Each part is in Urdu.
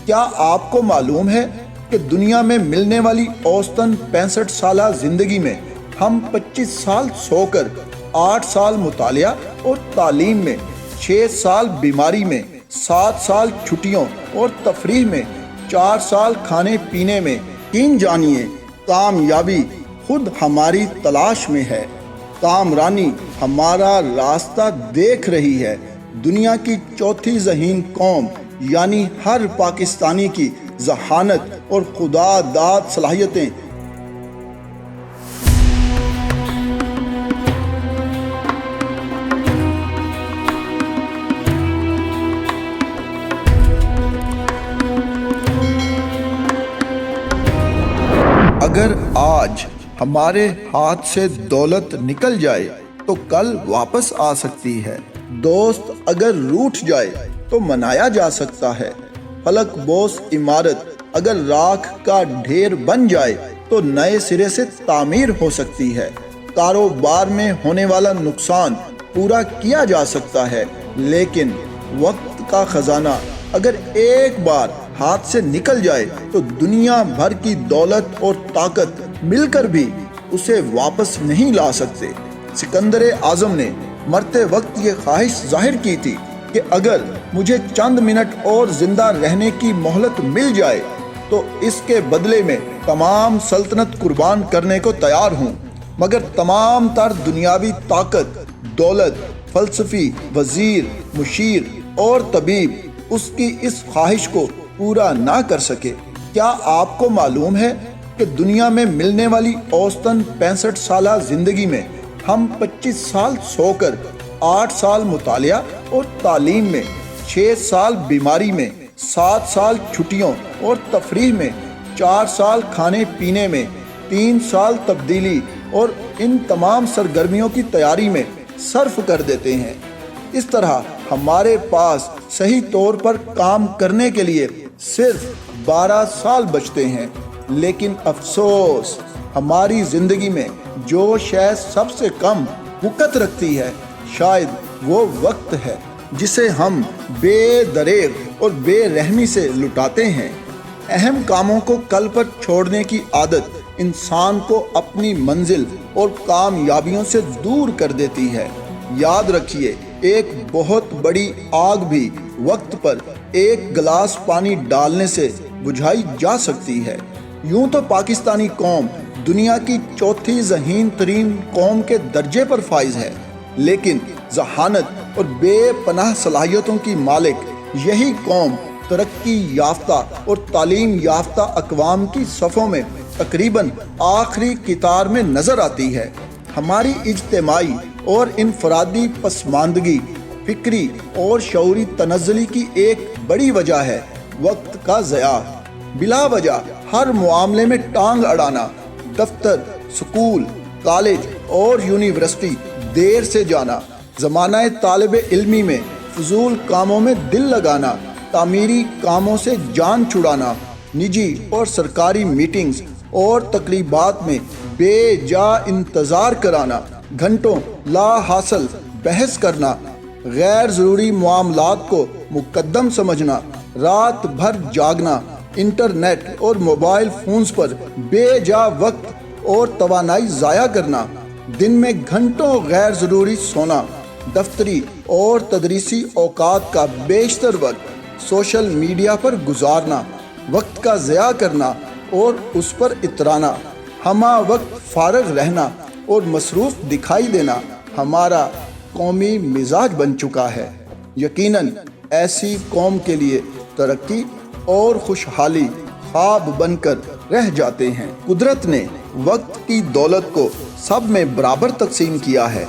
کیا آپ کو معلوم ہے کہ دنیا میں ملنے والی اوسطاً 65 سالہ زندگی میں ہم 25 سال سو کر، 8 سال مطالعہ اور تعلیم میں، 6 سال بیماری میں، 7 سال چھٹیوں اور تفریح میں، 4 سال کھانے پینے میں، یقین جانیے کامیابی خود ہماری تلاش میں ہے، کامرانی ہمارا راستہ دیکھ رہی ہے۔ دنیا کی چوتھی ذہین قوم یعنی ہر پاکستانی کی ذہانت اور خدا داد صلاحیتیں اگر آج ہمارے ہاتھ سے دولت نکل جائے تو کل واپس آ سکتی ہے، دوست اگر روٹھ جائے تو منایا جا سکتا ہے، فلک بوس عمارت اگر راکھ کا ڈھیر بن جائے تو نئے سرے سے تعمیر ہو سکتی ہے، کاروبار میں ہونے والا نقصان پورا کیا جا سکتا ہے، لیکن وقت کا خزانہ اگر ایک بار ہاتھ سے نکل جائے تو دنیا بھر کی دولت اور طاقت مل کر بھی اسے واپس نہیں لا سکتے۔ سکندر اعظم نے مرتے وقت یہ خواہش ظاہر کی تھی کہ اگر مجھے چند منٹ اور زندہ رہنے کی مہلت مل جائے تو اس کے بدلے میں تمام سلطنت قربان کرنے کو تیار ہوں، مگر تمام تر دنیاوی طاقت، دولت، فلسفی، وزیر، مشیر اور طبیب اس کی اس خواہش کو پورا نہ کر سکے۔ کیا آپ کو معلوم ہے کہ دنیا میں ملنے والی اوسطاً 65 سالہ زندگی میں ہم 25 سال سو کر، 8 سال مطالعہ اور تعلیم میں، 6 سال بیماری میں، 7 سال چھٹیوں اور تفریح میں، 4 سال کھانے پینے میں، 3 سال تبدیلی اور ان تمام سرگرمیوں کی تیاری میں صرف کر دیتے ہیں؟ اس طرح ہمارے پاس صحیح طور پر کام کرنے کے لیے صرف 12 سال بچتے ہیں، لیکن افسوس ہماری زندگی میں جو شے سب سے کم وقت رکھتی ہے شاید وہ وقت ہے جسے ہم بے دریغ اور بے رحمی سے لٹاتے ہیں۔ اہم کاموں کو کل پر چھوڑنے کی عادت انسان کو اپنی منزل اور کامیابیوں سے دور کر دیتی ہے۔ یاد رکھیے، ایک بہت بڑی آگ بھی وقت پر ایک گلاس پانی ڈالنے سے بجھائی جا سکتی ہے۔ یوں تو پاکستانی قوم دنیا کی چوتھی ذہین ترین قوم کے درجے پر فائز ہے، لیکن ذہانت اور بے پناہ صلاحیتوں کی مالک یہی قوم ترقی یافتہ اور تعلیم یافتہ اقوام کی صفوں میں تقریباً آخری قطار میں نظر آتی ہے۔ ہماری اجتماعی اور انفرادی پسماندگی فکری اور شعوری تنزلی کی ایک بڑی وجہ ہے وقت کا ضیاع۔ بلا وجہ ہر معاملے میں ٹانگ اڑانا، دفتر، سکول، کالج اور یونیورسٹی دیر سے جانا، زمانہ طالب علمی میں فضول کاموں میں دل لگانا، تعمیری کاموں سے جان چھڑانا، نجی اور سرکاری میٹنگز اور تقریبات میں بے جا انتظار کرانا، گھنٹوں لا حاصل بحث کرنا، غیر ضروری معاملات کو مقدم سمجھنا، رات بھر جاگنا، انٹرنیٹ اور موبائل فونز پر بے جا وقت اور توانائی ضائع کرنا، دن میں گھنٹوں غیر ضروری سونا، دفتری اور تدریسی اوقات کا بیشتر وقت سوشل میڈیا پر گزارنا، وقت کا ضیاع کرنا اور اس پر اترانا، ہمہ وقت فارغ رہنا اور مصروف دکھائی دینا ہمارا قومی مزاج بن چکا ہے۔ یقیناً ایسی قوم کے لیے ترقی اور خوشحالی خواب بن کر رہ جاتے ہیں۔ قدرت نے وقت کی دولت کو سب میں برابر تقسیم کیا ہے،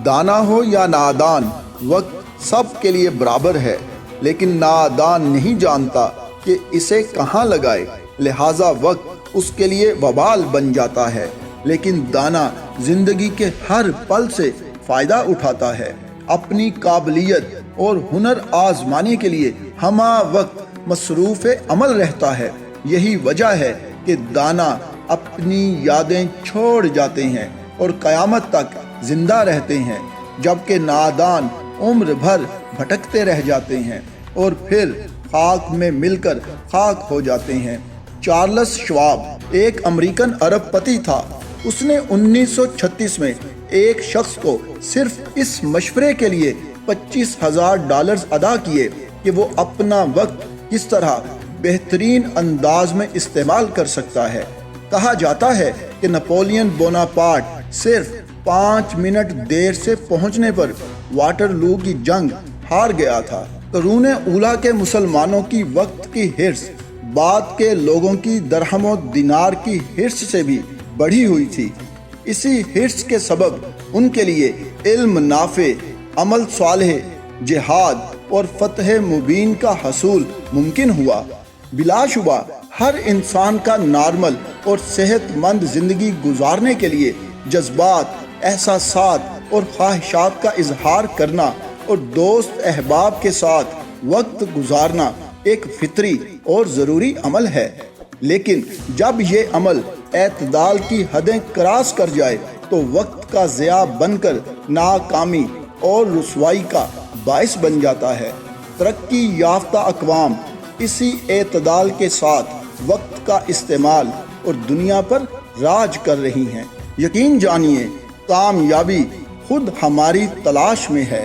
دانا ہو یا نادان، وقت سب کے لیے برابر ہے، لیکن نادان نہیں جانتا کہ اسے کہاں لگائے، لہٰذا وقت اس کے لیے وبال بن جاتا ہے، لیکن دانا زندگی کے ہر پل سے فائدہ اٹھاتا ہے، اپنی قابلیت اور ہنر آزمانے کے لیے ہمہ وقت مصروف عمل رہتا ہے۔ یہی وجہ ہے کہ دانا اپنی یادیں چھوڑ جاتے ہیں اور قیامت تک زندہ رہتے ہیں، جبکہ نادان عمر بھر بھٹکتے رہ جاتے ہیں اور پھر خاک میں مل کر خاک ہو جاتے ہیں۔ چارلس شواب ایک امریکن ارب پتی تھا۔ اس نے 1936 میں ایک شخص کو صرف اس مشورے کے لیے $25,000 ادا کیے کہ وہ اپنا وقت کس طرح بہترین انداز میں استعمال کر سکتا ہے۔ کہا جاتا ہے کہ نپولین بوناپارٹ صرف 5 منٹ دیر سے پہنچنے پر واٹرلو کی جنگ ہار گیا تھا۔ قرون اولیٰ کے مسلمانوں کی وقت کی حرص بعد کے لوگوں کی درہم و دینار کی حرص سے بھی بڑھی ہوئی تھی۔ اسی حرص کے سبب ان کے لیے علم نافع، عمل صالح، جہاد اور فتح مبین کا حصول ممکن ہوا۔ بلا شبہ ہر انسان کا نارمل اور صحت مند زندگی گزارنے کے لیے جذبات، احساسات اور خواہشات کا اظہار کرنا اور دوست احباب کے ساتھ وقت گزارنا ایک فطری اور ضروری عمل ہے، لیکن جب یہ عمل اعتدال کی حدیں کراس کر جائے تو وقت کا ضیاع بن کر ناکامی اور رسوائی کا باعث بن جاتا ہے۔ ترقی یافتہ اقوام اسی اعتدال کے ساتھ وقت کا استعمال اور دنیا پر راج کر رہی ہیں۔ یقین جانیے، کامیابی خود ہماری تلاش میں ہے،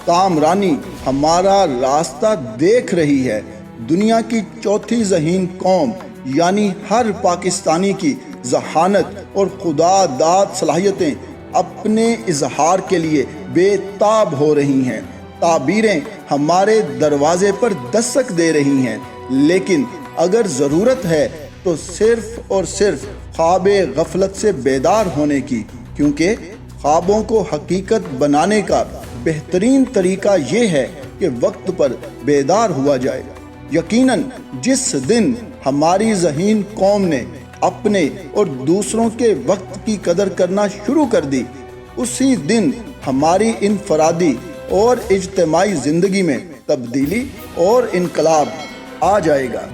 کامرانی ہمارا راستہ دیکھ رہی ہے۔ دنیا کی چوتھی ذہین قوم یعنی ہر پاکستانی کی ذہانت اور خدا داد صلاحیتیں اپنے اظہار کے لیے بے تاب ہو رہی ہیں۔ تعبیریں ہمارے دروازے پر دستک دے رہی ہیں، لیکن اگر ضرورت ہے تو صرف اور صرف خواب غفلت سے بیدار ہونے کی، کیونکہ خوابوں کو حقیقت بنانے کا بہترین طریقہ یہ ہے کہ وقت پر بیدار ہوا جائے۔ یقیناً جس دن ہماری ذہین قوم نے اپنے اور دوسروں کے وقت کی قدر کرنا شروع کر دی، اسی دن ہماری انفرادی اور اجتماعی زندگی میں تبدیلی اور انقلاب آ جائے گا۔